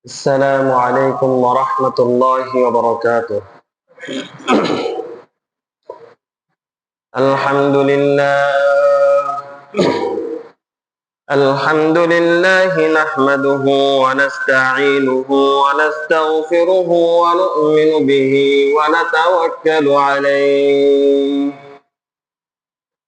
السلام عليكم ورحمة الله وبركاته. الحمد لله نحمده ونستعينه ونستغفره ونؤمن به ونتوكل عليه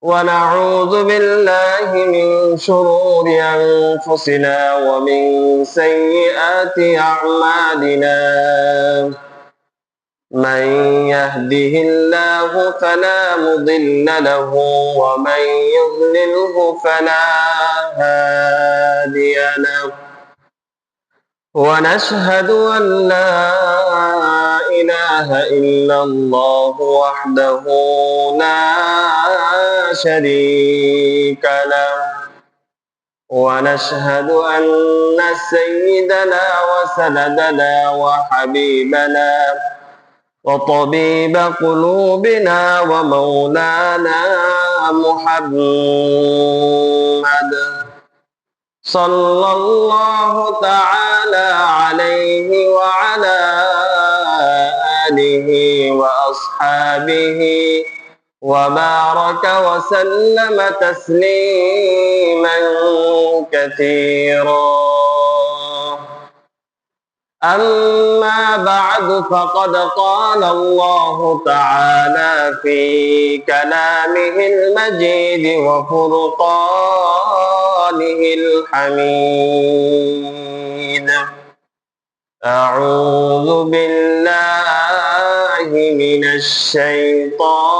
ونعوذ بالله من شرور أنفسنا ومن سيئات أعمالنا. من يهده الله فلا مضل له ومن يضلله فلا هادي له، ونشهد أن لا إله إلا الله وحده لا شريك له، ونشهد أن سيدنا وسندنا وحبيبنا وطبيب قلوبنا ومولانا محمد صلى الله تعالى عليه وعلى آله وأصحابه وبارك وسلم تسليما كثيرا. أما بعد، فقد قال الله تعالى في كلامه المجيد وفرقانه الحميد: أعوذ بالله من الشيطان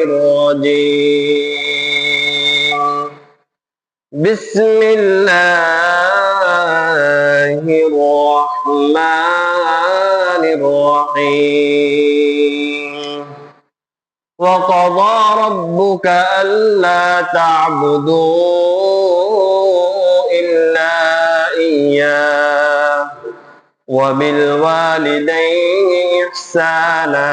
الرجيم. بسم الله الرحمن الرحيم. وقضى ربك ألا تعبدوا إلا إياه وبالوالدين إحسانا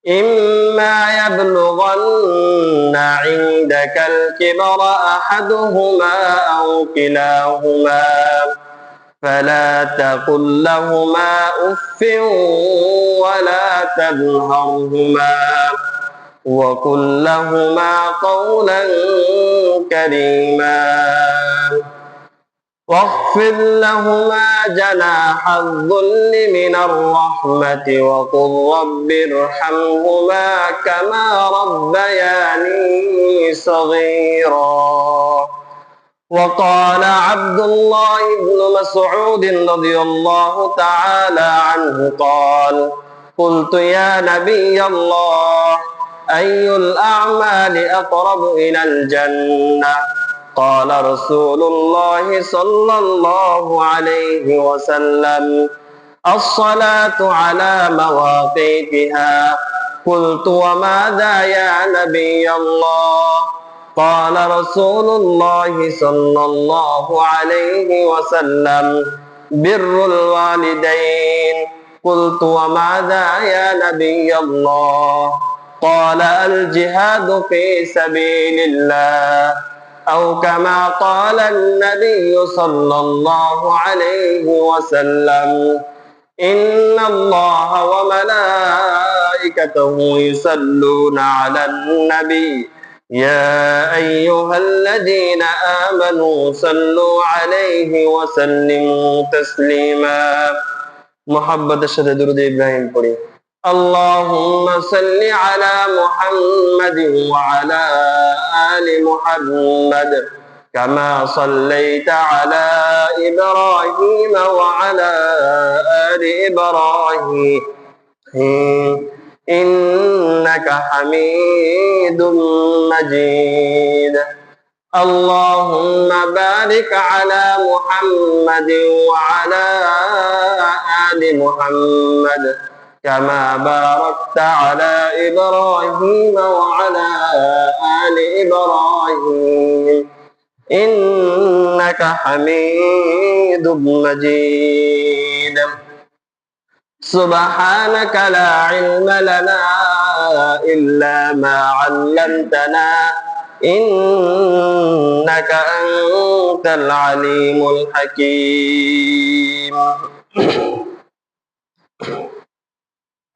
إما يبلغن عندك الكبر أحدهما أو كلاهما فلا تقل لهما أف ولا تنهرهما وقل لهما قولا كريما، واخفض لهما جناح الذل من الرحمة وقل رب ارحمهما كما ربياني صغيرا. وقال عبد الله بن مسعود رضي الله تعالى عنه قال: قلت يا نبي الله، أي الأعمال أقرب إلى الجنة؟ قال رسول الله صلى الله عليه وسلم: الصلاة على مواقيتها. قلت وماذا يا نبي الله؟ قال رسول الله صلى الله عليه وسلم: بر الوالدين. قلت وماذا يا نبي الله؟ قال: الجهاد في سبيل الله، أو كما قال النبي صلى الله عليه وسلم: إن الله وملائكته يصلون على النبي يا أيها الذين آمنوا صلوا عليه وسلموا تسليما। محبت الشهد درود إبراهيم পড়ি। اللهم صل على محمد وعلى آل محمد كما صليت على إبراهيم وعلى آل إبراهيم إنك حميد مجيد. اللهم بارك على محمد وعلى آل محمد كما باركت على إبراهيم وعلى آل إبراهيم إنك حميد مجيد. سبحانك لا علم لنا إلا ما علمتنا ইন্নাকা আনতাল আলিমুল হাকীম।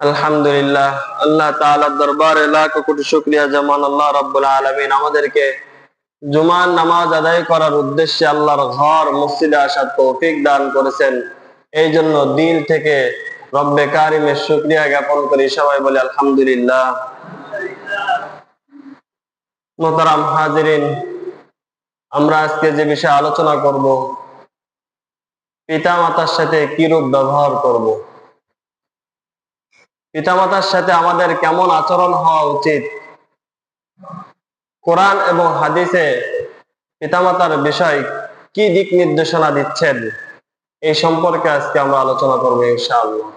আলহামদুলিল্লাহ, আল্লাহ তাআলার দরবারে লাখ কোটি শুকরিয়া জামান আল্লাহ রাব্বুল আলামিন আমাদেরকে জুমার নামাজ আদায় করার উদ্দেশ্যে আল্লাহর ঘর মসজিদে আসার তৌফিক দান করেছেন। এই জন্য দিল থেকে রব্বে কারিমের শুকরিয়া জ্ঞাপন করি। সবাই বলে আলহামদুলিল্লাহ। মোহতারাম হাজিরিন, আমরা আজকে যে বিষয়ে আলোচনা করব, পিতা মাতার সাথে কিরূপ ব্যবহার করব, পিতামাতার সাথে আমাদের কেমন আচরণ হওয়া উচিত, কোরআন এবং হাদিসে পিতামাতার বিষয় কি দিক নির্দেশনা দিচ্ছেন, এই সম্পর্কে আজকে আমরা আলোচনা করব ইনশাআল্লাহ।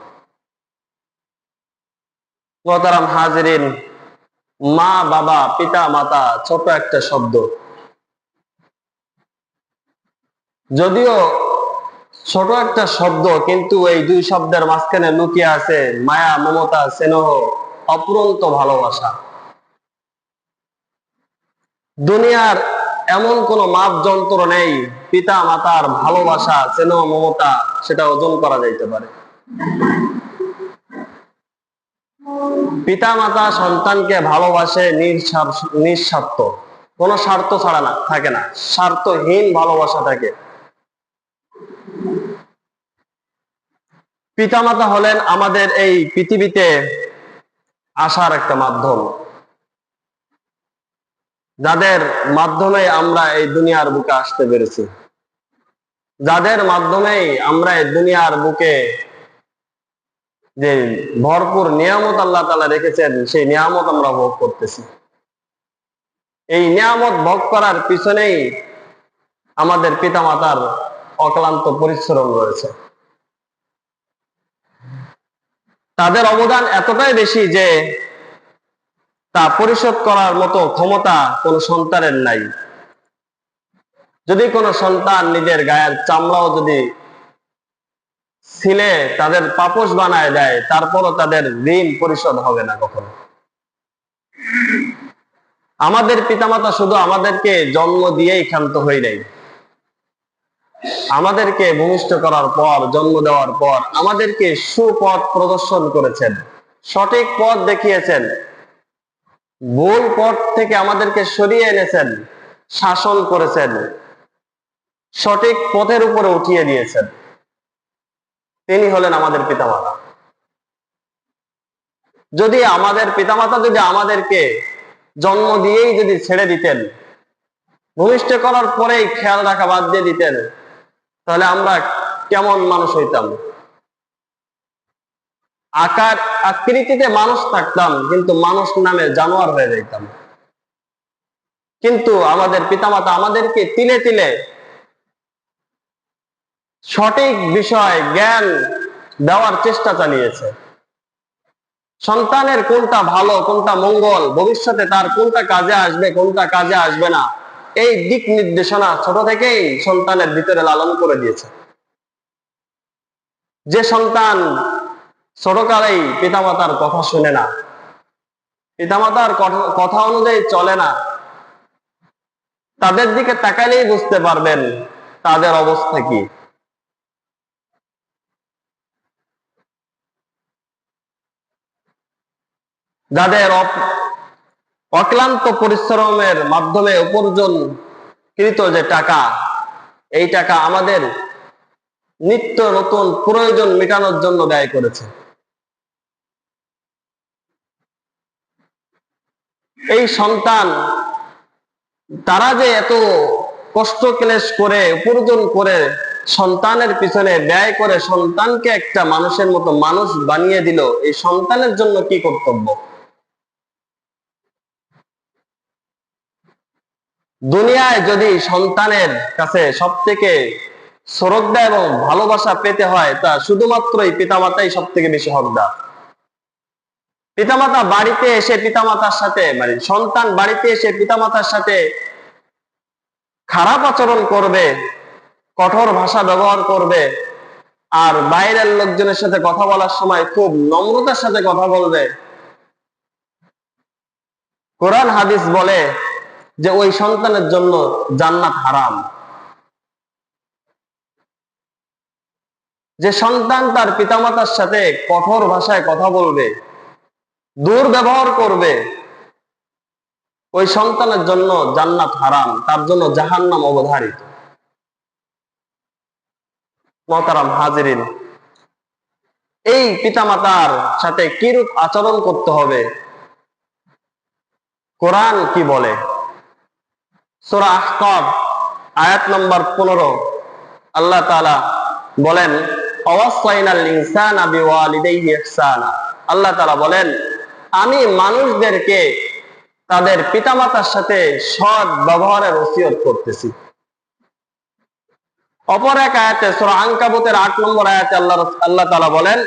মোহতারাম হাজিরিন, মা বাবা পিতা মাতা ছোট একটা শব্দ, যদিও ছোট একটা শব্দ, কিন্তু এই দুই শব্দের মাঝখানে লুকিয়ে আছে মায়া, মমতা, স্নেহ, অপুরন্ত ভালোবাসা। দুনিয়ার এমন কোন মাপ যন্ত্র নেই পিতা মাতার ভালোবাসা, স্নেহ, মমতা সেটা ওজন করা যাইতে পারে। পিতা মাতা সন্তানকে ভালোবাসে নিঃস্বার্থ, কোনো স্বার্থ ছাড়া না থাকে না, স্বার্থহীন ভালোবাসা থাকে। পিতামাতা হলেন আমাদের এই পৃথিবীতে আসার একটা মাধ্যম, যাদের মাধ্যমে আমরা এই দুনিয়ার বুকে আসতে পেরেছি, যাদের মাধ্যমেই আমরা এই দুনিয়ার বুকে যে ভরপুর নিয়ামত আল্লাহ তাআলা রেখেছেন সেই নিয়ামত আমরা ভোগ করতেছি। এই নিয়ামত ভোগ করার পিছনেই আমাদের পিতামাতার অক্লান্ত পরিশ্রম রয়েছে। তাদের অবদান এতটাই বেশি যে তা পরিশোধ করার মতো ক্ষমতা কোন সন্তানের নাই। যদি কোন সন্তান নিজের গায়ের চামড়াও যদি ছিলে তাদের পাপোশ বানায় দেয়, তারপরও তাদের ঋণ পরিশোধ হবে না কখনো। আমাদের পিতামাতা শুধু আমাদেরকে জন্ম দিয়েই ক্ষান্ত হয়ে নাই, আমাদেরকে ভূমিষ্ঠ করার পর, জন্ম দেওয়ার পর আমাদেরকে সুপথ প্রদর্শন করেছেন, সঠিক পথ দেখিয়েছেন, ভুল পথ থেকে আমাদেরকে সরিয়ে এনেছেন, শাসন করেছেন, সঠিক পথের উপরে উঠিয়ে দিয়েছেন। তিনি হলেন আমাদের পিতামাতা। যদি আমাদের পিতামাতা যদি আমাদেরকে জন্ম দিয়েই যদি ছেড়ে দিতেন, ভূমিষ্ঠ করার পরেই খেয়াল রাখা বাদ দিয়ে দিতেন, তাহলে আমরা কেমন মানুষ হইতাম? আকার আকৃতিতে মানুষ থাকতাম, কিন্তু মানুষ নামে জানোয়ার হয়ে যাইতাম। কিন্তু আমাদের পিতামাতা আমাদেরকে তিলে তিলে সঠিক বিষয় জ্ঞান দেওয়ার চেষ্টা চালিয়েছে। সন্তানের কোনটা ভালো, কোনটা মঙ্গল, ভবিষ্যতে তার কোনটা কাজে আসবে, কোনটা কাজে আসবে না, এই দিক নির্দেশনা ছোট থেকেই সন্তানের ভিতরে লালন করে দিয়েছে। যে সন্তান ছোটকালেই পিতামাতার কথা শুনে না, পিতামাতার কথা অনুযায়ী চলে না, তাদের দিকে তাকালেই বুঝতে পারবেন তাদের অবস্থা কি। যাদের অক্লান্ত পরিশ্রমের মাধ্যমে উপার্জন কৃত যে টাকা, এই টাকা আমাদের নিত্য নতুন প্রয়োজন মেটানোর জন্য ব্যয় করেছে। এই সন্তান তারা যে এত কষ্ট ক্লেশ করে উপার্জন করে সন্তানের পিছনে ব্যয় করে সন্তানকে একটা মানুষের মতো মানুষ বানিয়ে দিল, এই সন্তানের জন্য কি কর্তব্য? দুনিয়ায় যদি সন্তানের কাছে সব থেকে শ্রদ্ধা এবং ভালোবাসা পেতে হয়, তা শুধুমাত্রই পিতামাতাই সব থেকে বেশি হকদার। পিতামাতা বাড়িতে এসে পিতামাতার সাথে, মানে সন্তান বাড়িতে এসে পিতামাতার সাথে খারাপ আচরণ করবে, কঠোর ভাষা ব্যবহার করবে, আর বাইরের লোকজনের সাথে কথা বলার সময় খুব নম্রতার সাথে কথা বলবে। কোরআন হাদিস বলে যে ওই সন্তানের জন্য জান্নাত হারাম। যে সন্তান তার পিতামাতার সাথে কঠোর ভাষায় কথা বলবে, দুর্ব্যবহার করবে, ওই সন্তানের জন্য জান্নাত হারাম, তার জন্য জাহান্নাম অবধারিত। মুহতারাম হাজিরিন, এই পিতামাতার সাথে কিরূপ আচরণ করতে হবে কোরআন কি বলে? সূরা আহকাফ আয়াত নম্বর 15 আল্লাহ তাআলা বলেন, ওয়াসাইনাল ইনসানা বিওয়ালিদাইহি ইহসানা। আল্লাহ তাআলা বলেন, আমি মানুষদেরকে তাদের পিতামাতার সাথে সৎ ব্যবহারের ওসিয়ত করতেছি। অপর এক আয়াতে সূরা আনকাবুতের 8 নম্বর আয়াতে আল্লাহ তাআলা বলেন,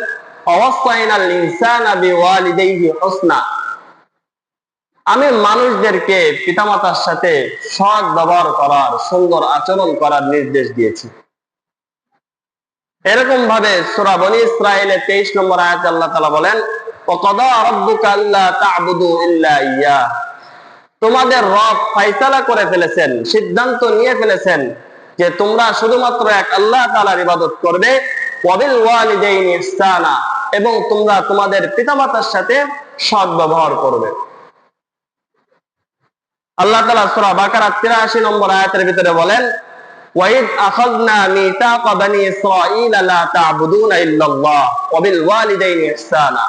ওয়াসাইনাল ইনসানা বিওয়ালিদাইহি হুসনা। আমি মানুষদেরকে পিতামাতার সাথে সৎ ব্যবহার করার, সুন্দর আচরণ করার নির্দেশ দিয়েছি। এরকম ভাবে সূরা বনী ইসরাঈলের 23 নম্বর আয়াতে আল্লাহ তাআলা বলেন, ওয়াকাদা রাব্বুকা আল্লা তা'বুদু ইল্লা ইয়্যা। তোমাদের রব ফয়সালা করে ফেলেছেন, সিদ্ধান্ত নিয়ে ফেলেছেন যে তোমরা শুধুমাত্র এক আল্লাহ তাআলার ইবাদত করবে। ওয়াবিল ওয়ালিদাইনি ইহসানা, এবং তোমরা তোমাদের পিতামাতার সাথে সৎ ব্যবহার করবে। আল্লাহ তাআলা সূরা বাকারা 83 নম্বর আয়াতের ভিতরে বলেন, ওয়াইদ আখাযনা মিতাকা বানি ইসরাঈলা লা তা'বুদুনা ইল্লাল্লাহ ওয়াবিল ওয়ালিদাইনি ইহসানা।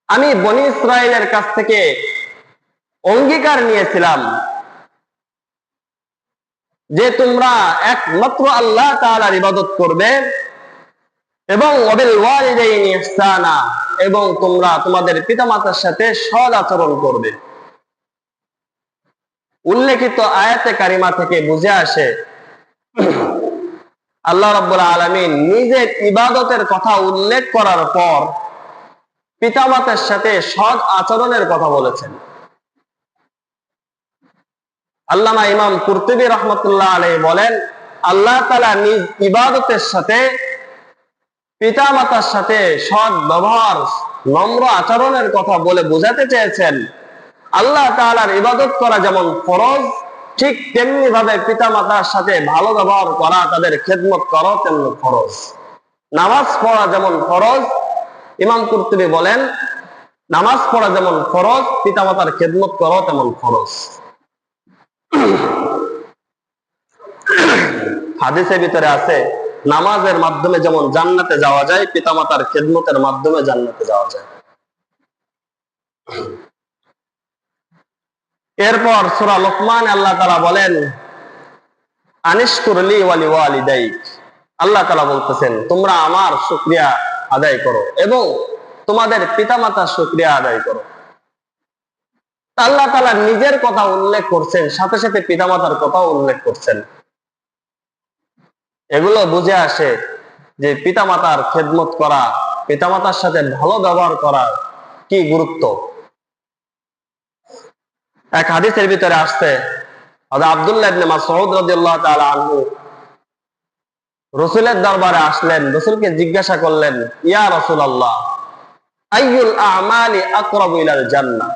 আমি বনী ইসরাঈলের কাছ থেকে অঙ্গীকার নিয়েছিলাম যে তোমরা একমাত্র আল্লাহ তাআলার ইবাদত করবে, এবং ওয়াবিল ওয়ালিদাইনি ইহসানা, এবং তোমরা তোমাদের পিতামাতার সাথে সৎ আচরণ করবে। উল্লেখিত আয়াতে কারিমা থেকে বুঝে আসে আল্লাহ রাব্বুল আলামিন নিজের ইবাদতের কথা উল্লেখ করার পর পিতামাতার সাথে সৎ আচরণের কথা বলেছেন। আল্লামা ইমাম কুরতুবী রাহমাতুল্লাহ আলাইহি বলেন, আল্লাহ তাআলা নিজ ইবাদতের সাথে পিতামাতার সাথে সৎ ব্যবহার, নম্র আচরণের কথা বলে বোঝাতে চেয়েছেন আল্লাহ তাআলার ইবাদত করা যেমন ফরজ, ঠিক তেমনি ভাবে পিতামাতার সাথে ভালো ব্যবহার করা, তাদের খেদমত করা তেমনি ফরজ। নামাজ পড়া যেমন ফরজ, ইমাম কুরতুবী বলেন নামাজ পড়া যেমন ফরজ, পিতামাতার খেদমত করা তেমন ফরজ। হাদিসের ভিতরে আছে, নামাজের মাধ্যমে যেমন জান্নাতে যাওয়া যায়, পিতামাতার খেদমতের মাধ্যমে জান্নাতে যাওয়া যায়। এরপর সূরা লুকমান আল্লাহ তাআলা বলেন, আনিশকুর লি ওয়া লিওয়ালিদাইক। আল্লাহ তাআলা বলতেছেন, তোমরা আমার শুকরিয়া আদায় করো এবং তোমাদের পিতামাতার শুকরিয়া আদায় করো। আল্লাহ তাআলা নিজের কথা উল্লেখ করছেন, সাথে সাথে পিতামাতার কথাও উল্লেখ করছেন। এগুলো বুঝে আসে যে পিতামাতার খেদমত করা, পিতামাতার সাথে ভালো ব্যবহার করা কি গুরুত্ব। এক হাদিসের ভিতরে আসছে, হযরত আব্দুল্লাহ ইবনে মাসউদ রাদিয়াল্লাহু তাআলা আনহু রাসূলের দরবারে আসলেন, রাসূলকে জিজ্ঞাসা করলেন, ইয়া রাসূলুল্লাহ, আইয়ুল আমালি আকরাবু ইলাল জান্নাহ।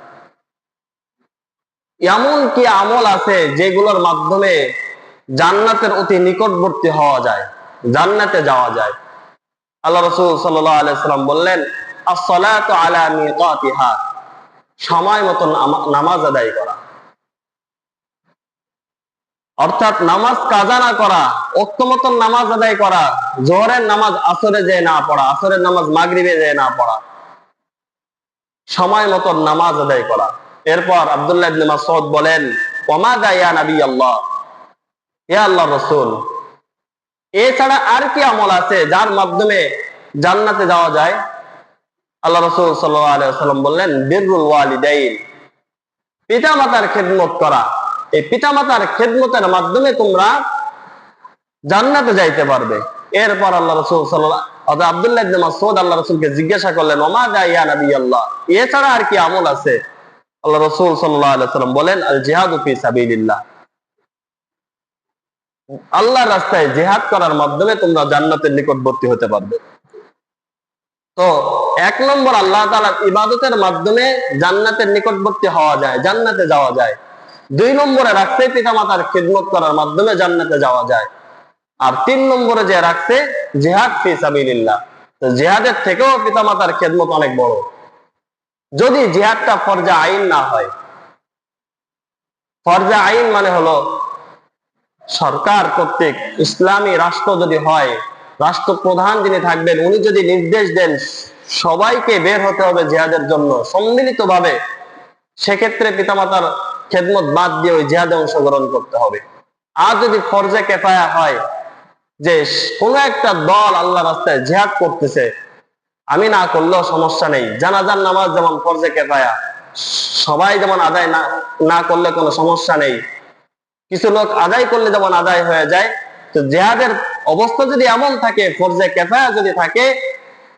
এমন কি আমল আছে যেগুলোর মাধ্যমে জান্নাতের অতি নিকটবর্তী হওয়া যায়, জান্নাতে যাওয়া যায়? আল্লাহ রাসূল সাল্লাল্লাহু আলাইহি সাল্লাম বললেন, আস-সালাতু আলা মিকাতিহা, সময় মতো নামাজ আদায় করা। অর্থাৎ নামাজ কাজা না করা, ওয়াক্ত মতো নামাজ আদায় করা, যোহরের নামাজ আসরে যেয়ে না পড়া, আসরের নামাজ মাগরিবে যেয়ে না পড়া, সময় মতো নামাজ আদায় করা। এরপর আব্দুল্লাহ ইবনে মাসউদ বলেন, ওমা গা ইয়া নবী আল্লাহ, ইয়া আল্লাহর রাসূল, এছাড়া আর কি আমল আছে যার মাধ্যমে জান্নাতে যাওয়া যায়? আল্লাহ রাসূল সাল্লাল্লাহু আলাইহি ওয়াসাল্লাম বললেন, বিররুল ওয়ালিদাইন, পিতামাতার খেদমত করা। এই পিতামাতার খেদমতের মাধ্যমে তোমরা জান্নাতে যাইতে পারবে। এরপর আল্লাহ রাসূল আব্দুল্লাহ ইবনে মাসউদ আল্লাহ রাসূলকে জিজ্ঞাসা করলেন, ওমা গা ইয়া নবী আল্লাহ, এছাড়া আর কি আমল আছে? আল্লাহ রাসূল সাল্লাল্লাহু আলাইহি ওয়াসাল্লাম বলেন, আল জিহাদু ফি সাবিলিল্লাহ, আল্লাহর রাস্তায় জিহাদ করার মাধ্যমে তোমরা জান্নাতের নিকটবর্তী হতে পারবে। তো এক নম্বর, আল্লাহ তাআলার ইবাদতের মাধ্যমে জান্নাতের নিকটবর্তী হওয়া যায়, জান্নাতে যাওয়া যায়। 2 নম্বরে রাখছে পিতামাতার খিদমত করার মাধ্যমে জান্নাতে যাওয়া যায়। আর 3 নম্বরে যে রাখছে জিহাদ ফি সাবিলিল্লাহ। তো জিহাদের থেকেও পিতামাতার খিদমত অনেক বড়, যদি জিহাদটা ফরজে আইন না হয়। ফরজে আইন মানে হলো সরকার কর্তৃক ইসলামী রাষ্ট্র যদি হয়, রাষ্ট্রপ্রধান যিনি থাকবেন উনি যদি নির্দেশ দেন সবাইকে বের হতে হবে জিহাদের জন্য সম্মিলিতভাবে, সেক্ষেত্রে পিতামাতার খেদমত বাদ দিয়ে ওই জিহাদে অংশগ্রহণ করতে হবে। আর যদি ফরজে কেফায়া হয় যে কোনো একটা দল আল্লাহ রাস্তায় জিহাদ করতেছে, আমি না করলেও সমস্যা নেই, জানাজার নামাজ যেমন ফরজে কেফায়া, সবাই যেমন আদায় না করলে কোনো সমস্যা নেই, কিছু লোক আদায় করলে যেমন আদায় হয়ে যায়, তো জিহাদের অবস্থা যদি এমন থাকে, ফরজে কেফায়া যদি থাকে,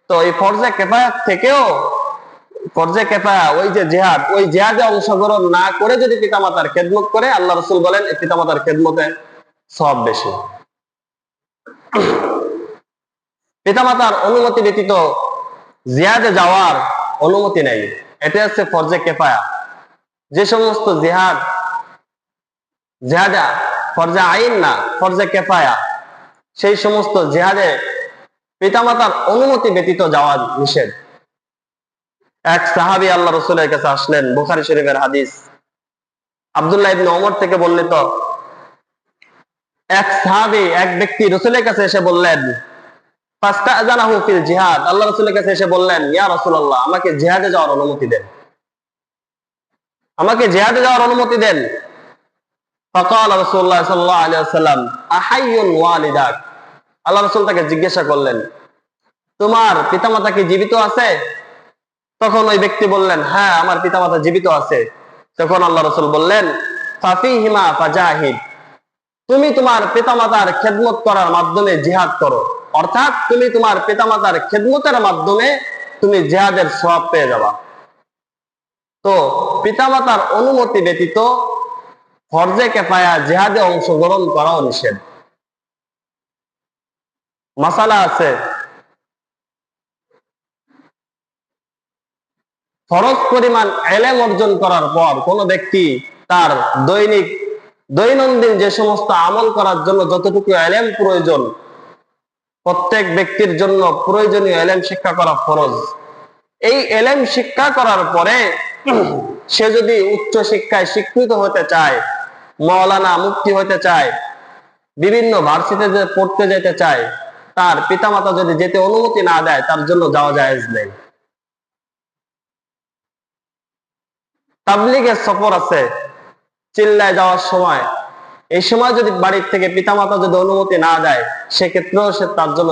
তো এই ফরজে কেফায়া থেকেও ফরজে কেফায়া ওই যে জিহাদ, ওই জিহাদে অংশগ্রহণ না করে যদি পিতামাতার খেদমত করে, আল্লাহ রাসূল বলেন পিতামাতার খেদমতে সওয়াব বেশি। পিতামাতার অনুমতি ব্যতীত জিহাদে যাওয়ার অনুমতি নেই, এটা হচ্ছে ফরজে কেফায়া। যে সমস্ত জিহাদে ফরজে আইন না, ফরজে কেফায়া, সেই সমস্ত জিহাদে পিতামাতার অনুমতি ব্যতীত যাওয়া নিষেধ। এক সাহাবী আল্লাহ রাসূলের কাছে আসলেন, বুখারী শরীফের হাদিস, আব্দুল্লাহ ইবনে ওমর থেকে বর্ণিত। এক সাহাবী, এক ব্যক্তি রাসূলের কাছে এসে বললেন, ফাস্তাযানাহু ফিল জিহাদ, আল্লাহ রাসূলের কাছে এসে বললেন, ইয়া রাসূলুল্লাহ, আমাকে জিহাদে যাওয়ার অনুমতি দেন, আমাকে জিহাদে যাওয়ার অনুমতি দেন। ফাকাল রাসূলুল্লাহ সাল্লাল্লাহু আলাইহি ওয়াসাল্লাম, আহাইয়ুন ওয়ালিদাক, আল্লাহ রাসূল তাকে জিজ্ঞাসা করলেন, তোমার পিতামাতা কি জীবিত আছে? তখন ওই ব্যক্তি বললেন, হ্যাঁ, আমার পিতামাতা জীবিত আছে। তখন আল্লাহ রাসূল বললেন, ফাফিহিমা ফাজাহিদ, তুমি তোমার পিতামাতার খেদমত করার মাধ্যমে জিহাদ করো, অর্থাৎ তুমি তোমার পিতামাতার খেদমতের মাধ্যমে তুমি জিহাদের সওয়াব পেয়ে যাবা। তো পিতামাতার অনুমতি ব্যতীত ফরজে কেফায়া জিহাদে অংশগ্রহণ করাও নিষেধ। মাসালা আছে, ফরজ পরিমাণ ইলম অর্জন করার পর কোন ব্যক্তি তার দৈনন্দিন যে সমস্ত আমল করার জন্য যতটুকু ইলম প্রয়োজন, প্রত্যেক ব্যক্তির জন্য প্রয়োজনীয় ইলম শিক্ষা করা ফরজ। এই ইলম শিক্ষা করার পরে সে যদি উচ্চ শিক্ষায় শিক্ষিত হতে চায়, মাওলানা মুফতি হতে চায়, বিভিন্ন ভার্সিটিতে পড়তে যেতে চায়, তার পিতামাতা যদি যেতে অনুমতি না দেয়, তার জন্য যাওয়া জায়েজ নেই। তাবলীগের সফর আছে, চিল্লায় যাওয়ার সময়, এই সময় যদি বাড়ির থেকে পিতামাতা যদি অনুমতি না দেয়, সেক্ষেত্রেও তার জন্য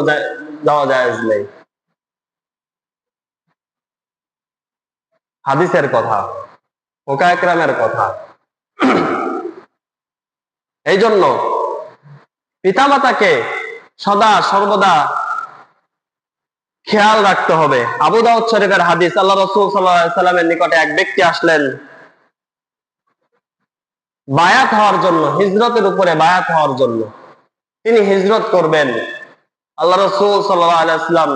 যাওয়া জায়েজ নেই। হাদিসের কথা, ওকা একরামের কথা। এই জন্য পিতামাতাকে সদা সর্বদা খেয়াল রাখতে হবে। আবু দাউদ শরীফের হাদিস, আল্লাহ রাসূল সাল্লাল্লাহু আলাইহি সাল্লামের নিকটে এক ব্যক্তি আসলেন বায়াত হওয়ার জন্য, হিজরতের উপরে বায়াত হওয়ার জন্য। তিনি হিজরত করবেন। আল্লাহ রাসূল সাল্লাল্লাহু আলাইহি সাল্লাম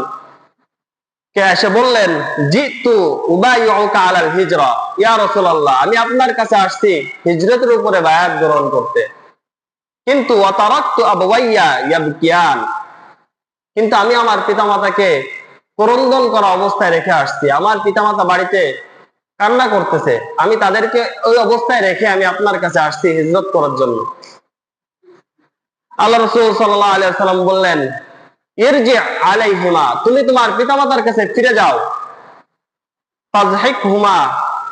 কে এসে বললেন, জিতু উবাইউকা আলাল হিজরা, ইয়া রাসূলুল্লাহ, আমি আপনার কাছে আসছি হিজরতের উপরে বায়াত গ্রহণ করতে, কিন্তু ওয়াতারাকতু আবওয়াইয়া ইয়াবকিয়ান, কিন্তু আমি আমার পিতামাতাকে ক্রন্দন করা অবস্থায় রেখে আসছি, আমার পিতামাতা বাড়িতে কান্না করতেছে, আমি তাদেরকে ওই অবস্থায় রেখে আমি আপনার কাছে আসছি হিজরত করার জন্য। আল্লাহ রাসূল সাল্লাল্লাহু আলাইহি ওয়াসাল্লাম বললেন, ইরজি আলাইহিমা, তুমি তোমার পিতামাতার কাছে ফিরে যাও, ফাযহিকহুমা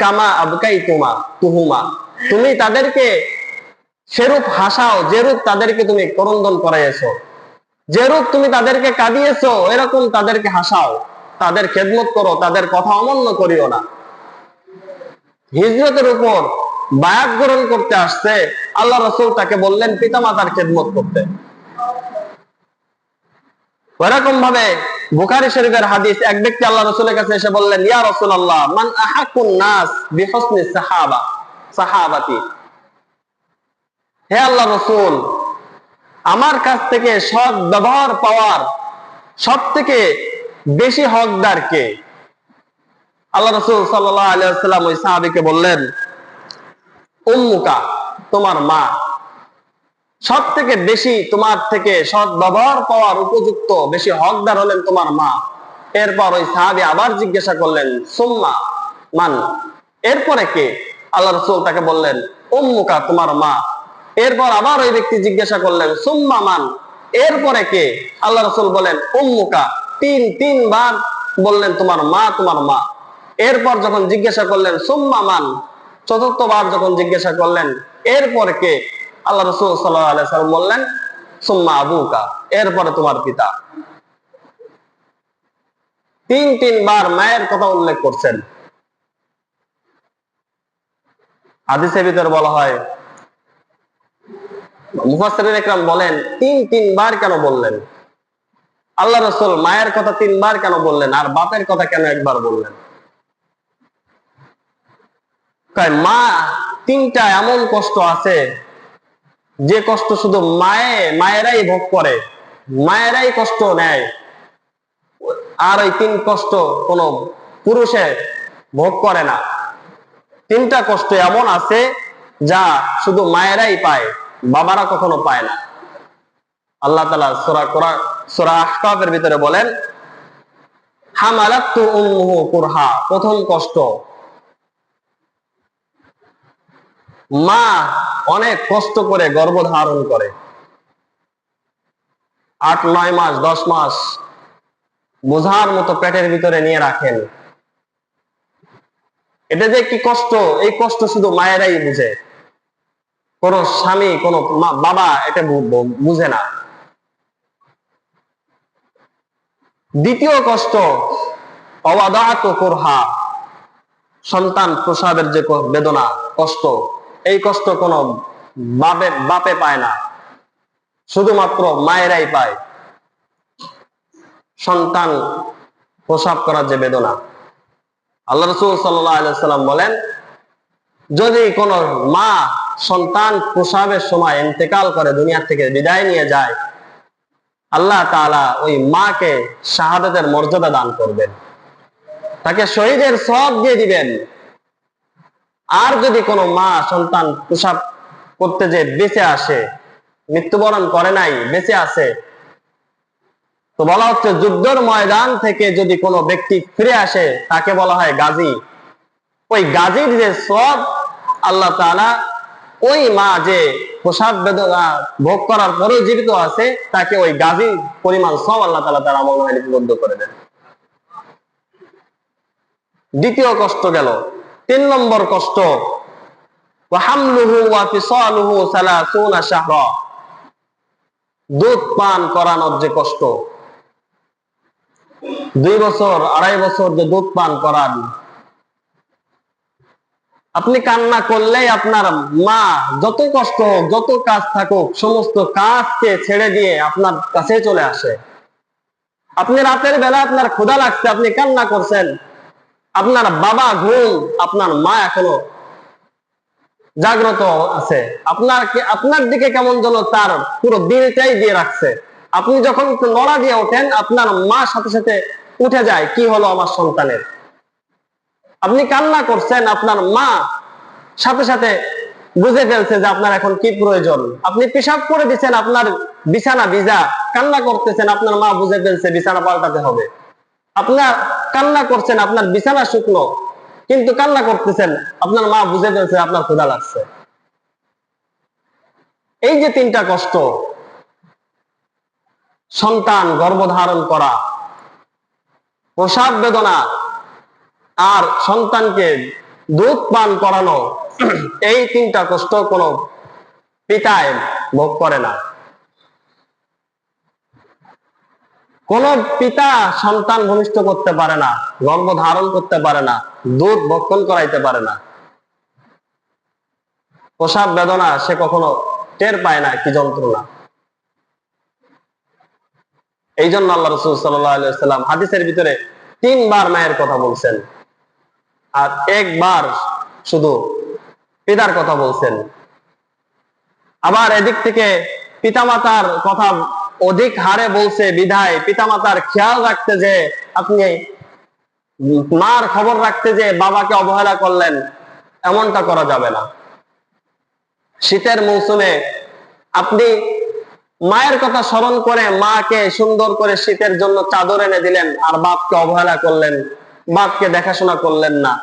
কামা আবকাইতুমা তুহুমা, তুমি তাদেরকে সেরূপ হাসাও যেরূপ তাদেরকে তুমি ক্রন্দন করাইছো, যেরূপ তুমি তাদেরকে কাঁদিয়েছো এরকম তাদেরকে হাসাও, তাদের খেদমত করো, তাদের কথা অমান্য করিও না। হিজরতের উপর বায়াত গ্রহণ করতে আসছে, আল্লাহ রাসূল তাকে বললেন পিতামাতার খেদমত করতে। এরকম ভাবে বুখারী শরীফের হাদিস, এক ব্যক্তি আল্লাহ রাসূলের কাছে এসে বললেন, ইয়া রাসূলুল্লাহ, মান আহাকুন নাস বিহুসনি সাহাবাতি, হে আল্লাহ রাসূল, আমার কাছ থেকে সৎ ব্যবহার পাওয়ার সব থেকে বেশি হকদার কে? আল্লাহ রাসূল সাল্লাল্লাহু আলাইহি ওয়াসাল্লাম ওই সাহাবীকে বললেন, উম্মুকা, তোমার মা। সব থেকে বেশি তোমার থেকে সৎ ব্যবহার পাওয়ার উপযুক্ত বেশি হকদার হলেন তোমার মা। এরপর ওই সাহাবী আবার জিজ্ঞাসা করলেন, সুম্মা মান, এরপরে কে? আল্লাহ রাসূল তাকে বললেন, উম্মুকা, তোমার মা। এরপর আবার ওই ব্যক্তি জিজ্ঞাসা করলেন, সুম্মা মান, এরপরে কে? আল্লাহ রাসূল বলেন, উম্মুকা। তিনবার বললেন তোমার মা, তোমার মা। এরপর যখন জিজ্ঞাসা করলেন সুম্মা মান, চতুর্থবার যখন জিজ্ঞাসা করলেন এরপর কে, আল্লাহ রাসূল সাল্লাল্লাহু আলাইহি ওয়াসাল্লাম বললেন, সুম্মা আবুকা, এরপরে তোমার পিতা। তিনবার মায়ের কথা উল্লেখ করছেন। হাদিসের ভিতরে বলা হয়, মুফাসসিরিন ইকরাম বলেন, তিনবার কেন বললেন? আল্লাহ রাসূল মায়ের কথা তিনবার কেন বললেন আর বাপের কথা কেন একবার বললেন? মা তিনটা এমন কষ্ট আছে যে কষ্ট শুধু মায়েরাই ভোগ করে, মায়েরাই কষ্ট নেয়, আর ওই তিন কষ্ট কোন পুরুষে ভোগ করে না। তিনটা কষ্ট এমন আছে যা শুধু মায়েরাই পায়, বাবারা কখনো পায় না। আল্লাহ তাআলা সূরা আহকাফের ভিতরে বলেন, হামালাতু উম্মুহু কুরহা, প্রথম কষ্ট, মা অনেক কষ্ট করে গর্ভধারণ করে, 8-9 মাস 10 মাস বোঝার মতো পেটের ভিতরে নিয়ে রাখেন। এটা যে কি কষ্ট, এই কষ্ট শুধু মায়েরাই বুঝে, কোন স্বামী কোন বাবা এটা বুঝে না। দ্বিতীয় কষ্ট, অওয়াদাতু কুরহা, সন্তান প্রসবের যে বেদনা, কষ্ট, এই কষ্ট কোন বাপে পায় না, শুধুমাত্র মায়েরাই পায়। সন্তান প্রসব করার যে বেদনা, আল্লাহ রাসূল সাল্লাল্লাহু আলাইহি ওয়াসাল্লাম বলেন, যদি কোন মা সন্তান প্রসবের সময় ইন্তেকাল করে, দুনিয়া থেকে বিদায় নিয়ে যায়, আল্লাহ তাআলা ওই মাকে শাহাদাতের মর্যাদা দান করবেন, তাকে শহীদের সওয়াব দিয়ে দিবেন। আর যদি কোনো মা সন্তান প্রসব করতে যে বেঁচে আসে, মৃত্যুবরণ করে নাই, বেঁচে আছে, তো বলা হচ্ছে যুদ্ধের ময়দান থেকে যদি কোনো ব্যক্তি ফিরে আসে তাকে বলা হয় গাজী। ওই গাজীর যে সওয়াব আল্লাহ তাআলা ওই মা যে প্রসব বেদনা ভোগ করার পরেও জীবিত আছে, তাকে ওই গাজী পরিমাণ সওয়াব আল্লাহ তাআলা তার আমলনামায় লিপিবদ্ধ করে দেন। দ্বিতীয় কষ্ট গেল। 3 নম্বর কষ্ট, ওয়া হামলুহু ওয়া ফিসালুহু 30 শাহরা, দুধ পান করানোর যে কষ্ট, 2 বছর 2.5 বছর যে দুধ পান করান, আপনি কান্না করলেই আপনার মা যত কষ্ট হোক, যত কাজ থাকুক, সমস্ত কাজকে ছেড়ে দিয়ে আপনার কাছে চলে আসে। আপনি রাতের বেলা আপনার ক্ষুধা লাগছে, আপনি কান্না করছেন, আপনার বাবা ঘুম, আপনার মা এখনো জাগ্রত আছে, আপনার দিকে কেমন যেন তার পুরো দিলটাই দিয়ে রাখছে। আপনি যখন একটু নড়া দিয়ে ওঠেন, আপনার মা সাথে সাথে উঠে যায়, কি হলো আমার সন্তানের। আপনি কান্না করছেন, আপনার মা সাথে সাথে বুঝে ফেলছে যে আপনার এখন কি প্রয়োজন। আপনি পেশাব করে দিচ্ছেন, আপনার বিছানা ভিজা, কান্না করতেছেন, আপনার মা বুঝে ফেলছে বিছানা পাল্টাতে হবে। আপনার কান্না করছেন, আপনার বিছানা শুকনো, কিন্তু কান্না করতেছেন, আপনার মা বুঝে ফেলছে আপনার ক্ষুধা লাগছে। এই যে 3টা কষ্ট, সন্তান গর্ভধারণ করা, প্রসব বেদনা, আর সন্তানকে দুধ পান করানো, এই 3টা কষ্ট কোন পিতায় ভোগ করে না। কোন পিতা সন্তান ভূমিষ্ঠ করতে পারে না, গর্ভধারণ করতে পারে না, দুধ ভক্ষণ করাইতে পারে না। প্রসব বেদনা সে কখনো টের পায় না, কি যন্ত্রণা। এই জন্য আল্লাহ রাসূল সাল্লাল্লাহু আলাইহি ওয়াসাল্লাম হাদিসের ভিতরে 3বার মায়ের কথা বলছেন, আর 1বার শুধু পিতার কথা বলছেন। আবার এদিক থেকে পিতামাতার কথা অধিক হারে বলছে বিধায় পিতামাতার খেয়াল রাখতে যে, আপনি মার খবর রাখতে যে বাবাকে অবহেলা করলেন, এমনটা করা যাবে না। শীতের মৌসুমে আপনি মায়ের কথা স্মরণ করে মাকে সুন্দর করে শীতের জন্য চাদর এনে দিলেন, আর বাপকে অবহেলা করলেন, বাপকে দেখাশোনা করলেন না,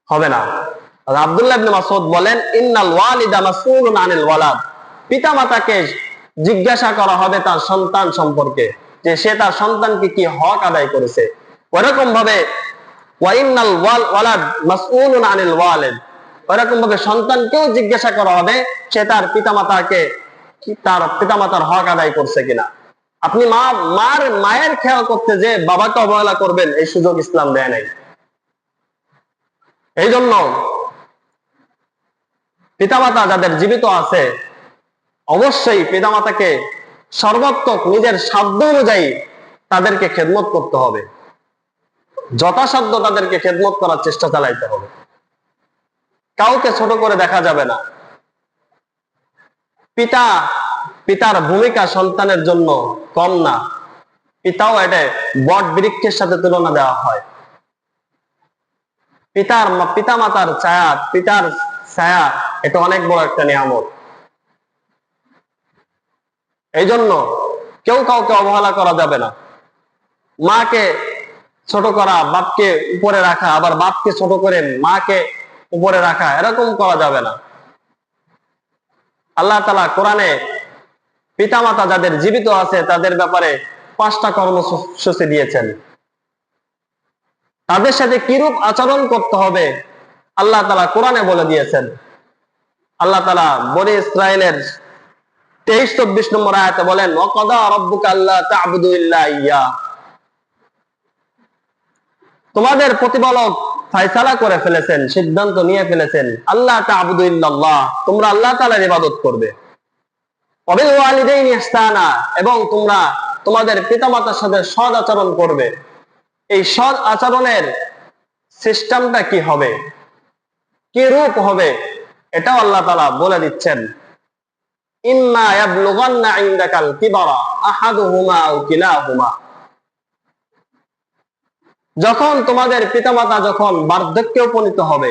হবে না। আব্দুল্লাহ ইবনে মাসউদ বলেন, ইন্নাল ওয়ালিদা মাসউলুন আনিল ওয়ালাদ, পিতামাতাকে জিজ্ঞাসা করা হবে তার সন্তান সম্পর্কে, যে সে তার সন্তানকে কি হক আদায় করেছে। ওরকম ভাবে ওয়া ইন্নাল ওয়ালাদ মাসউলুন আনিল ওয়ালিদ, ওরকম ভাবে সন্তানকেও জিজ্ঞাসা করা হবে সে তার পিতামাতাকে তার পিতামাতার হক আদায় করছে কিনা। আপনি মায়ের খেয়াল করতে যে বাবাকে অবহেলা করবেন, এই সুযোগ ইসলাম দেয় নাই। এই জন্য পিতামাতা যাদের জীবিত আছে অবশ্যই পিতামাতাকে সর্বাত্মক নিজের সাধ্য অনুযায়ী তাদেরকে খেদমত করতে হবে, যথাসাধ্য তাদেরকে খেদমত করার চেষ্টা চালাইতে হবে। কাউকে ছোট করে দেখা যাবে না। পিতার ভূমিকা সন্তানের জন্য কম না। পিতাও এটা বট বৃক্ষের সাথে তুলনা দেওয়া হয়। পিতামাতার ছায়া, পিতার ছায়া, এটা অনেক বড় একটা নিয়ামত। এই জন্য কেউ কাউকে অবহেলা করা যাবে না। মাকে ছোট করা, বাপকে উপরে রাখা, আবার বাপকে ছোট করে মাকে উপরে রাখা, এরকম করা যাবে না। আল্লাহ তাআলা কোরআনে পিতামাতা যাদের জীবিত আছে তাদের ব্যাপারে 5টা কর্মসূচি দিয়েছেন। তাদের সাথে কিরূপ আচরণ করতে হবে আল্লাহ তাআলা কোরআনে বলে দিয়েছেন। আল্লাহ তাআলা বনী ইসরাইলের 23-24 নম্বর আয়াতে বলেন, ওয়াকাদা রাব্বুকা আল্লা তা'বুদু ইল্লা ইয়্যা, তোমাদের প্রতিপালক ফয়সালা করে ফেলেছেন, সিদ্ধান্ত নিয়ে ফেলেছেন, আল্লাহ তা'বুদু ইল্লাল্লাহ, তোমরা আল্লাহ তাআলার ইবাদত করবে। ওয়াবিল ওয়ালিদাইনি ইহসানা, এবং তোমরা তোমাদের পিতামাতার সাথে সৎ আচরণ করবে। এই সৎ আচরণের সিস্টেমটা কি হবে, কি রূপ হবে, এটাও আল্লাহ তাআলা বলে দিচ্ছেন। ইম্মা ইয়াবলুগান্না ইনদাকাল কিবারা আহাদুহুমা আও কিলাহুমা, যখন তোমাদের পিতামাতা যখন বার্ধক্যে উপনীত হবে,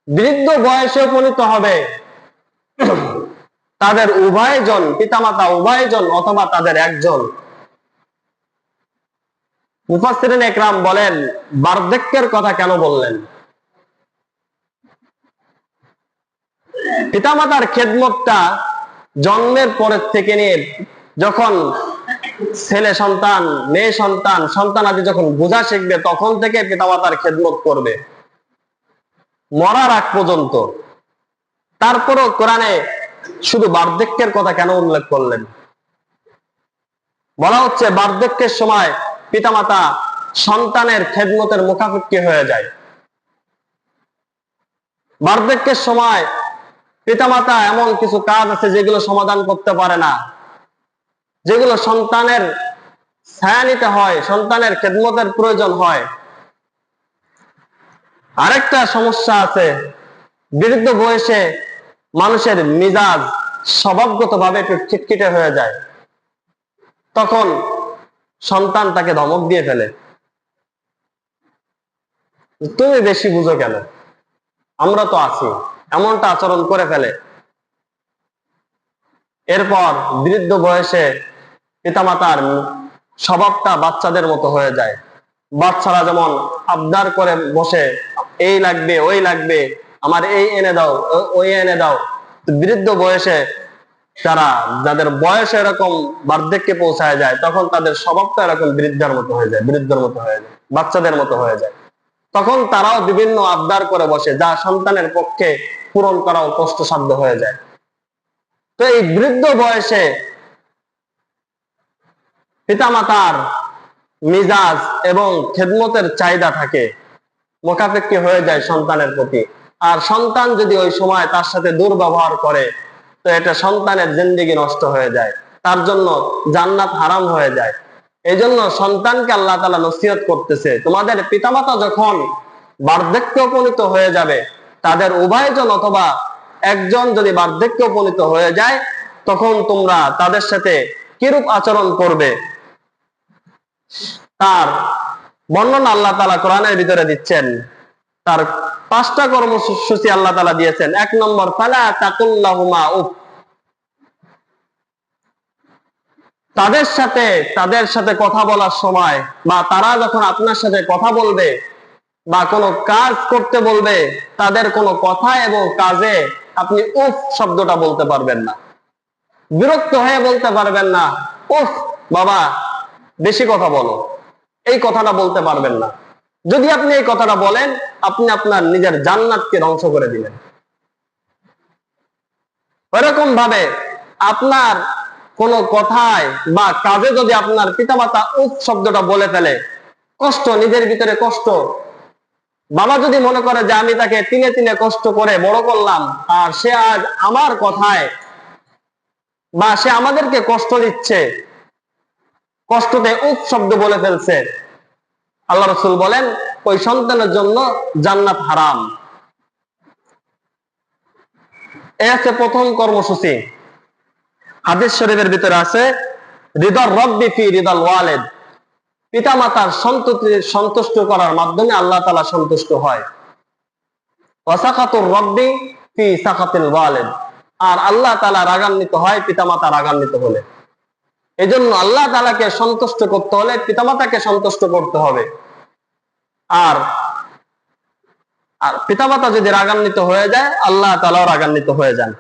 বৃদ্ধ বয়সে উপনীত হবে, তাদের উভয়জন, পিতামাতা উভয়জন অথবা তাদের একজন। মুফাসসিরিন ইকরাম বলেন, বার্ধক্যের কথা কেন বললেন? পিতামাতার খেদমতটা জন্মের পরের থেকে নিয়ে যখন ছেলে সন্তান, মেয়ে সন্তান, সন্তান আদি যখন বোঝা শিখবে তখন থেকে পিতামাতার খেদমত করবে মরার আগ পর্যন্ত। তারপরও কোরআনে শুধু বার্ধক্যের কথা কেন উল্লেখ করলেন? বলা হচ্ছে বার্ধক্যের সময় পিতামাতা সন্তানের খেদমতের মুখাপেক্ষী হয়ে যায়। বার্ধক্যের সময় পিতামাতা এমন কিছু কাজ আছে যেগুলো সমাধান করতে পারে না, যেগুলো সন্তানের ছায়া নিতে হয়, সন্তানের খেদমতের প্রয়োজন হয়। আরেকটা সমস্যা আছে, বৃদ্ধ বয়সে মানুষের মিজাজ স্বভাবগতভাবে একটু খিটখিটে হয়ে যায়, তখন সন্তান তাকে ধমক দিয়ে ফেলে, তুমি বেশি বুঝো কেন, আমরা তো আছি, এমনটা আচরণ করে ফেলে। এরপর বৃদ্ধ বয়সে পিতামাতার স্বভাবটা বাচ্চাদের মতো হয়ে যায়। বাচ্চারা যেমন আবদার করে বসে, এই লাগবে, ওই লাগবে, আমার এই এনে দাও, ওই এনে দাও। বৃদ্ধ বয়সে যাদের বয়স এরকম বার্ধক্যে পৌঁছায় যায়, তখন তাদের স্বভাবটা এরকম বৃদ্ধের মতো হয়ে যায়, বৃদ্ধের মতো হয়ে যায়, বাচ্চাদের মতো হয়ে যায়। তখন তারাও বিভিন্ন আবদার করে বসে, যা সন্তানের পক্ষে পূরণ করাও কষ্টসাধ্য হয়ে যায়। তো এই বৃদ্ধ বয়সে পিতামাতার মিজাজ এবং খেদমতের চাহিদা থাকে, মুখাপেক্ষী হয়ে যায় সন্তানের প্রতি। আর সন্তান যদি ওই সময় তার সাথে দুর্ব্যবহার করে, তো এটা সন্তানের জিন্দেগি নষ্ট হয়ে যায়, তার জন্য জান্নাত হারাম হয়ে যায়। এই জন্য সন্তানকে আল্লাহ তাআলা নসিহত করতেছে, তোমাদের পিতামাতা যখন বার্ধক্যে উপনীত হয়ে যাবে, তাদের উভয়জন অথবা একজন যদি বার্ধক্যে উপনীত হয়ে যায়, তখন তোমরা তাদের সাথে কিরূপ আচরণ করবে তার বর্ণনা আল্লাহ তাআলা কোরআনের ভিতরে দিচ্ছেন। তার 5টা কর্মসূচি আল্লাহ তাআলা দিয়েছেন। 1 নম্বর, ফালা তাকুল্লাহুমা উফ। তাদের সাথে কথা বলার সময় বা তারা যখন আপনার সাথে কথা বলবে বা কোনো কাজ করতে বলবে, তাদের কোনো কথা এবং কাজে আপনি উফ শব্দটা বলতে পারবেন না। বিরক্ত হয়ে বলতে পারবেন না, উফ বাবা বেশি কথা বলো, এই কথাটা বলতে পারবেন না। যদি আপনি এই কথাটা বলেন, আপনি আপনার নিজের জান্নাতকে ধ্বংস করে দিলেন। ওইরকম ভাবে আপনার কোন কথায় বা কাজে যদি আপনার পিতামাতা উফ শব্দটা বলে ফেলে, কষ্ট, নিজের ভিতরে কষ্ট, বাবা যদি মনে করে যে আমি তাকে তিলে তিলে কষ্ট করে বড় করলাম, আর সে আজ আমার কথায় বা সে আমাদেরকে কষ্ট দিচ্ছে, কষ্টতে উফ শব্দ বলে ফেলছে, আল্লাহ রাসূল বলেন ওই সন্তানের জন্য জান্নাত হারাম। এই আছে প্রথম কর্মসূচি। হাদিস শরীফের ভিতরে আছে, রিদার রব্বি ফি রিদাল ওয়ালিদ। পিতামাতার সন্তুষ্ট করার মাধ্যমে আল্লাহ তাআলা সন্তুষ্ট হয়। ওয়া সাখাতুর রব্বি ফি সাখাতিল ওয়ালিদ। আর আল্লাহ তাআলা রাগান্বিত হয় পিতামাতা রাগান্বিত হলে। এজন্য আল্লাহ তাআলাকে সন্তুষ্ট করতে হলে পিতামাতাকে সন্তুষ্ট করতে হবে। আর পিতামাতা যদি রাগান্বিত হয়ে যায়, আল্লাহ তাআলাও রাগান্বিত হয়ে যান।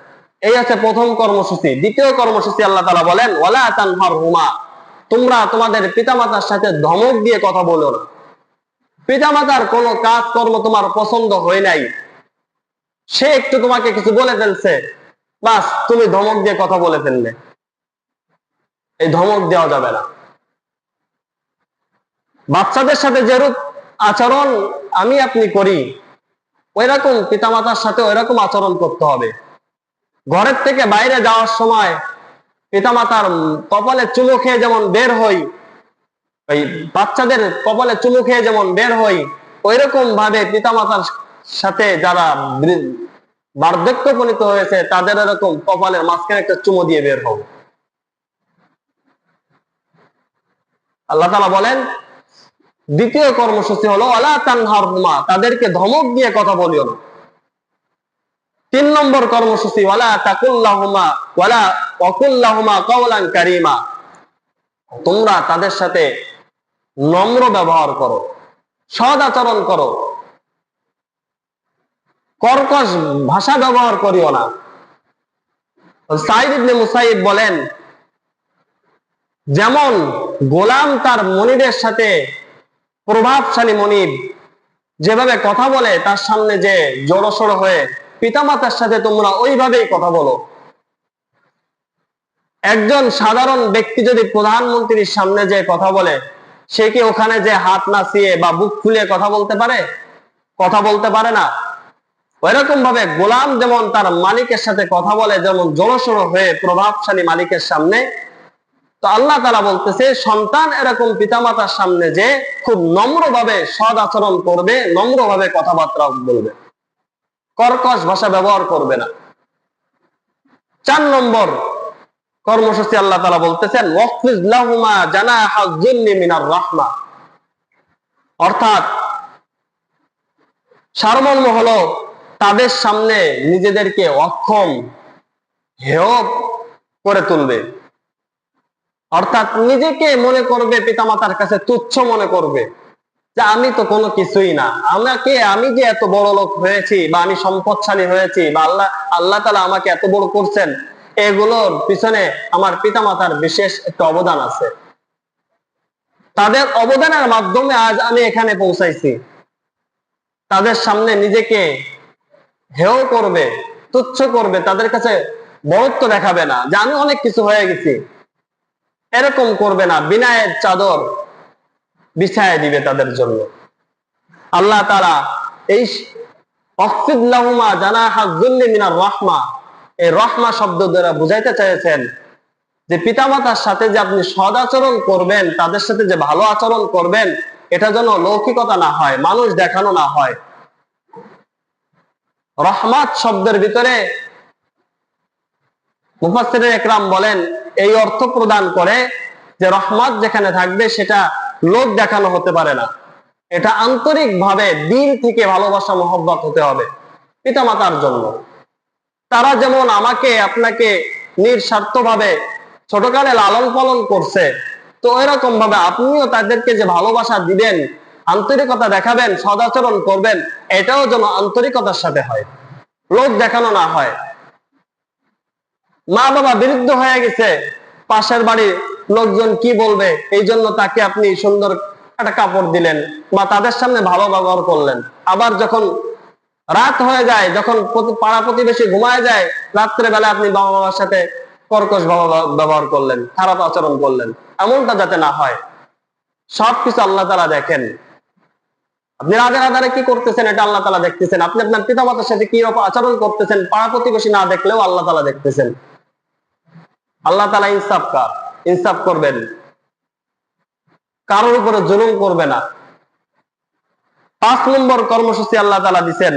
এই আছে প্রথম কর্মসূচি। দ্বিতীয় কর্মসূচি আল্লাহ তাআলা বলেন, ওয়ালা তানহারহুমা। তোমরা তোমাদের পিতামাতার সাথে ধমক দিয়ে কথা বলো না। পিতামাতার কোনো কাজ কর্ম তোমার পছন্দ হয় নাই, সে একটু তোমাকে কিছু বলে ফেলছে, বাস তুমি ধমক দিয়ে কথা বলে ফেললে। এই ধমক দেওয়া যাবে না। বাচ্চাদের সাথে যেরূপ আচরণ আমি আপনি করি, ওইরকম পিতামাতার সাথে ওইরকম আচরণ করতে হবে। ঘরের থেকে বাইরে যাওয়ার সময় পিতামাতার কপালে চুমু খেয়ে যেমন বের হই, ওই বাচ্চাদের কপালে চুমু খেয়ে যেমন বের হই, ওইরকম ভাবে পিতামাতার সাথে যারা বার্ধক্যপনীত হয়েছে তাদের এরকম কপালের মাঝখানে একটা চুমু দিয়ে বের হবো। আল্লাহ তাআলা বলেন দ্বিতীয় কর্মসূচি হলো ওয়ালা তানহারহুমা, তাদেরকে ধমক দিয়ে কথা বলিও না। 3 নম্বর কর্মসূচি, ওয়ালা তাকুল্লাহুমা ওয়ালা ওয়াকুল্লাহুমা কাওলান কারীমা। তোমরা তাদের সাথে নম্র ব্যবহার করো, সৎ আচরণ করো, কর্কশ ভাষা ব্যবহার করিও না। সাঈদ ইবনে মুসাইয়িব বলেন, যেমন গোলাম তার মনিবের সাথে, প্রভাবশালী মনিব যেভাবে কথা বলে তার সামনে যে জড়সড় হয়ে, পিতামাতার সাথে তোমরা ওইভাবেই কথা বলো। একজন সাধারণ ব্যক্তি যদি প্রধানমন্ত্রীর সামনে যে কথা বলে, সে কি ওখানে যে হাত নাচিয়ে বা বুক ফুলিয়ে কথা বলতে পারে? কথা বলতে পারে না। ওইরকম ভাবে গোলাম যেমন তার মালিকের সাথে কথা বলে, যেমন জড়সড় হয়ে প্রভাবশালী মালিকের সামনে, তো আল্লাহ তাআলা বলতেছে সন্তান এরকম পিতামাতার সামনে যে খুব নম্রভাবে সৎ আচরণ করবে, নম্রভাবে কথাবার্তা বলবে, কর্কশ ভাষা ব্যবহার করবে না। 4 নম্বর কর্মসূচি আল্লাহ তাআলা বলতেছেন, ওয়াকফিজ লাহুমা জানাহা যুল্লি মিনার রাহমা। অর্থাৎ সারমর্ম হলো তাদের সামনে নিজেদেরকে অক্ষম, হেয় করে তুলবে। অর্থাৎ নিজেকে মনে করবে, পিতামাতার কাছে তুচ্ছ মনে করবে যে আমি তো কোনো কিছুই না, আমি যে এত বড় লোক হয়েছি বা আমি সম্পদশালী হয়েছি বা আল্লাহ তাআলা আমাকে এত বড় করছেন, এগুলোর পিছনে আমার পিতামাতার বিশেষ একটা অবদান আছে। তাদের অবদানের মাধ্যমে আজ আমি এখানে পৌঁছাইছি। তাদের সামনে নিজেকে হেয় করবে, তুচ্ছ করবে, তাদের কাছে বড়ত্ব দেখাবে না যে আমি অনেক কিছু হয়ে গেছি, এরকম করবে না। বিনয়ের চাদর বিছায় দিবে তাদের জন্য। আল্লাহ তাআলা এই ওয়াকফিদ লাহুমা জানাহা যুল্লি মিনার রাহমা, এই রহমা শব্দ দ্বারা বুঝাইতে চাইছেন যে পিতামাতার সাথে যে আপনি সদ আচরণ করবেন, তাদের সাথে যে ভালো আচরণ করবেন, এটা যেন লৌকিকতা না হয়, মানুষ দেখানো না হয়। রহমাত শব্দের ভিতরে মুফাসসিরিনে ইকরাম বলেন এই অর্থ প্রদান করে যে রহমত যেখানে থাকবে সেটা লোক দেখানো হতে পারে না, এটা আন্তরিক ভাবে দিল থেকে ভালোবাসা মহব্বত হতে হবে পিতামাতার জন্য। তারা যেমন আমাকে আপনাকে নিঃস্বার্থ ভাবে ছোটকালে লালন পালন করছে, তো এরকম ভাবে আপনিও তাদেরকে যে ভালোবাসা দিবেন, আন্তরিকতা দেখাবেন, সদাচরণ করবেন, এটাও যেন আন্তরিকতার সাথে হয়, লোক দেখানো না হয়। মা বাবা বিরুদ্ধ হয়ে গেছে, পাশের বাড়ির লোকজন কি বলবে, এই জন্য তাকে আপনি সুন্দর একটা কাপড় দিলেন বা তাদের সামনে ভালো ব্যবহার করলেন। আবার যখন রাত হয়ে যায়, যখন পাড়া প্রতিবেশী ঘুমায় যায়, রাত্রে বেলা আপনি বাবা মার সাথে কর্কশ ব্যবহার করলেন, খারাপ আচরণ করলেন। এমনটা যাতে না হয়। সবকিছু আল্লাহ তাআলা দেখেন। আপনি রাতের আধারে কি করতেছেন এটা আল্লাহ তাআলা দেখতেছেন। আপনি আপনার পিতা মাতার সাথে কি আচরণ করতেছেন পাড়া প্রতিবেশী না দেখলেও আল্লাহ তাআলা দেখতেছেন। আল্লাহ তাআলা ইনসাফ করবেন, কারোর উপরে জুলুম করবে না। 5 নম্বর কর্মসূচি আল্লাহ তাআলা দিবেন,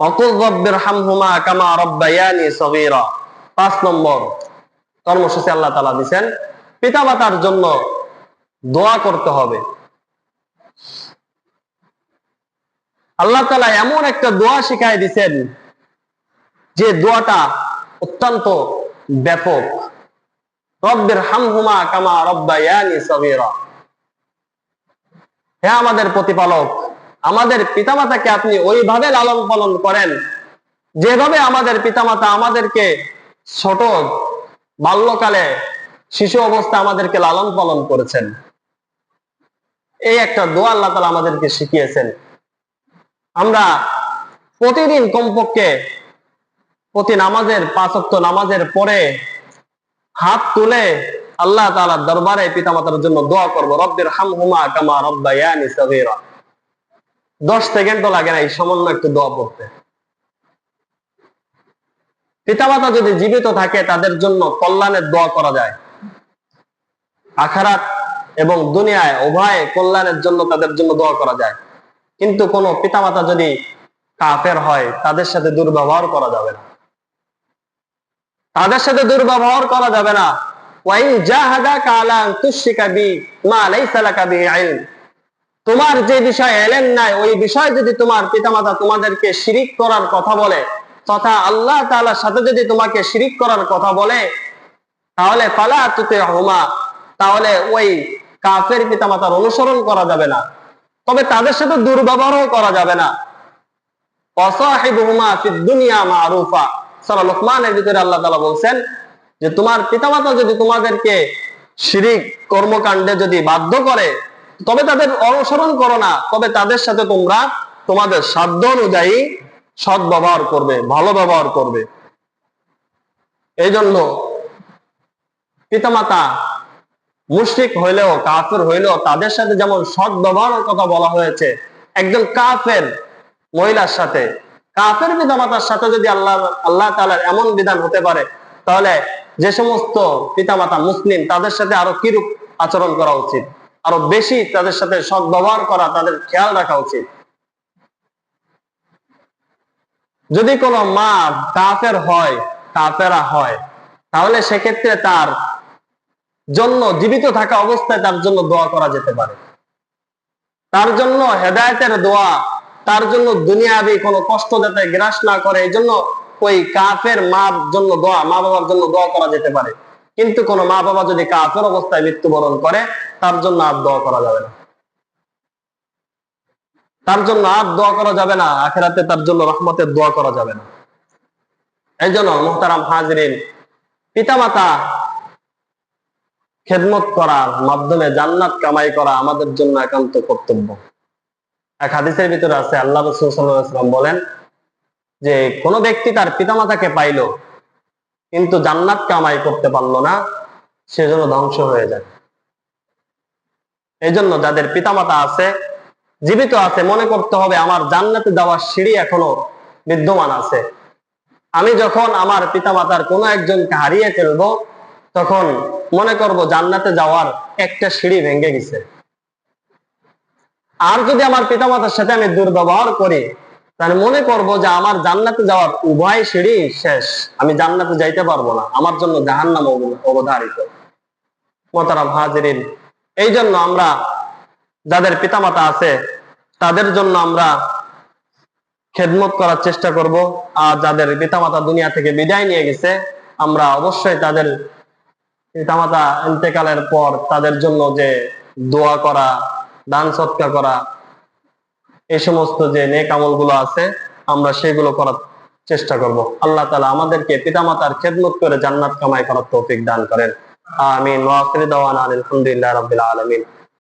অকুল রব্বির হামহুমা কামা রাব্বায়ানি সগীরা। 5 নম্বর কর্মসূচি আল্লাহ তাআলা দিবেন, পিতামাতার জন্য দোয়া করতে হবে। আল্লাহ তাআলা এমন একটা দোয়া শিখায় দিবেন যে দোয়াটা অত্যন্ত ব্যাপক। রব্বির হামহুমা কামা রাব্বায়ানি সগীরা। হে আমাদের প্রতিপালক, আমাদের পিতামাতাকে আপনি ওইভাবে লালন পালন করেন যেভাবে আমাদের পিতামাতা আমাদেরকে ছোট বাল্যকালে শিশু অবস্থা আমাদেরকে লালন পালন করেছেন। এই একটা দোয়া আল্লাহ তাআলা আমাদেরকে শিখিয়েছেন। আমরা প্রতিদিন কমপক্ষে প্রতি নামাজের 5 ওয়াক্ত নামাজের পরে হাত তুলে আল্লাহ তাআলার দরবারে পিতামাতার জন্য দোয়া করব, রব্বির হামহুমা কামা রাব্বায়ানি সগীরা। 10 সেকেন্ডও লাগে না এই সামান্য একটু দোয়া পড়তে। পিতামাতা যদি জীবিত থাকে তাদের জন্য কল্যাণের দোয়া করা যায়। আখিরাত এবং দুনিয়ায় উভয় কল্যাণের জন্য তাদের জন্য দোয়া করা যায়। কিন্তু কোন পিতামাতা যদি কাফের হয় তাদের সাথে দুর্ব্যবহার করা যাবে না। তাদের সাথে দুর্ব্যবহার করা যাবে না। ওয়াইন জাহাদাকা আলা আন তুশরিকা বি মা লাইসা লাকা বিহি ইলম। তোমার যে বিষয়ে এলেন নাই ওই বিষয়ে যদি তোমার পিতামাতা তোমাদেরকে শিরিক করার কথা বলে, তথা আল্লাহ তাআলার সাথে যদি তোমাকে শিরিক করার কথা বলে, তাহলে ফালা তুতিহুমা, তাহলে ওই কাফের পিতামাতার অনুসরণ করা যাবে না, তবে তাদের সাথে দুর্ব্যবহারও করা যাবে না। ওয়াসাহিবুহুমা ফিদ দুনিয়া মারুফা। সূরা লুকমানের ভিতরে আল্লাহ তাআলা বলেন যে তোমার পিতামাতা যদি তোমাদেরকে শিরিক কর্মকাণ্ডে যদি বাধ্য করে, তবে তাদের অনুসরণ করো না, তবে তাদের সাথে তোমরা তোমাদের সাধ্য অনুযায়ী সৎ ব্যবহার করবে, ভালো ব্যবহার করবে। এই জন্য পিতামাতা মুশরিক হইলেও কাফের হইলেও তাদের সাথে যেমন সৎ ব্যবহারের কথা বলা হয়েছে, একজন কাফের মহিলার সাথে, কাফের পিতামাতার সাথে যদি আল্লাহ তাআলার এমন বিধান হতে পারে, তাহলে যে সমস্ত পিতামাতা মুসলিম তাদের সাথে আরো কিরূপ আচরণ করা উচিত, আরো বেশি তাদের সাথে সৎ ব্যবহার করা, তাদের খেয়াল রাখা উচিত। যদি কোনো মা কাফেরা হয়, তাহলে সেক্ষেত্রে তার জন্য জীবিত থাকা অবস্থায় তার জন্য দোয়া করা যেতে পারে, তার জন্য হেদায়েতের দোয়া, তার জন্য দুনিয়াবি কোনো কষ্ট যাতে গ্রাস না করে, এই জন্য ওই কাফের মার জন্য দোয়া, মা বাবার জন্য দোয়া করা যেতে পারে। কিন্তু কোন মা বাবা যদি কাফের অবস্থায় মৃত্যুবরণ করে, তার জন্য আর দোয়া করা যাবে না, তার জন্য আর দোয়া করা যাবে না, আখিরাতে তার জন্য রহমতের দোয়া করা যাবে না। এই জন্য মুহতারাম হাজিরিন, পিতামাতা খেদমত করার মাধ্যমে জান্নাত কামাই করা আমাদের জন্য একান্ত কর্তব্য। এক হাদিসের ভিতরে আছে, আল্লাহ রাসূল সাল্লাল্লাহু আলাইহি ওয়াসাল্লাম বলেন যে কোন ব্যক্তি তার পিতামাতাকে পাইলো কিন্তু জান্নাত কামাই করতে পারলো না, সেজন্য ধ্বংস হয়ে যায়। এই জন্য যাদের পিতামাতা আছে, জীবিত আছে, মনে করতে হবে আমার জান্নাতে যাওয়ার সিঁড়ি এখনো বিদ্যমান আছে। আমি যখন আমার পিতামাতার কোনো একজনকে হারিয়ে ফেলবো, তখন মনে করব জান্নাতে যাওয়ার একটা সিঁড়ি ভেঙে গেছে। আর যদি আমার পিতামাতার সাথে আমি দুর্ব্যবহার করি, তাহলে মনে করব যে আমার জান্নাতে যাওয়ার উভয় সিঁড়ি শেষ, আমি জান্নাতে যাইতে পারবো না, আমার জন্য জাহান্নাম অবধারিত। মুহতারাম হাজিরিন, এই জন্য আমরা যাদের পিতামাতা আছে তাদের জন্য আমরা খেদমত করার চেষ্টা করব। আর যাদের পিতামাতা দুনিয়া থেকে বিদায় নিয়ে গেছে, আমরা অবশ্যই তাদের পিতামাতা ইন্তেকালের পর তাদের জন্য যে দোয়া করা, দান সৎকার করা, এই সমস্ত যে নেক আমল গুলো আছে আমরা সেগুলো করার চেষ্টা করব। আল্লাহ তাআলা আমাদেরকে পিতামাতার খেদমত করে জান্নাত কামাই করার তৌফিক দান করেন। আমিন। ওয়া আখিরু দাওয়ানা আলহামদুলিল্লাহি রাব্বিল আলামিন।